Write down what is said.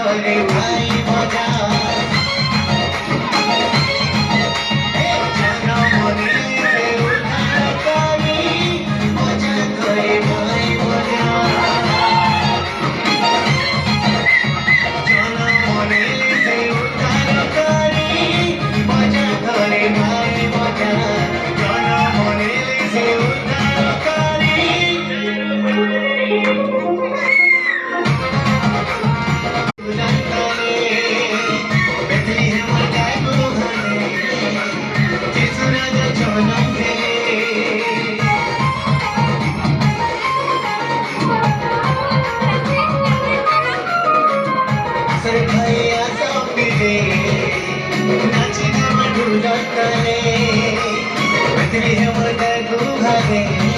ধরে ভাই মজা জনমনে উদ্ধার করি মজা ধরে ভাই মজা জনমনে উদ্ধার করি মজা ধরে ভাই মজা জনমনে উদ্ধার করি भैया सौंपे नाचने में ढूंढते बदली हम गुहारे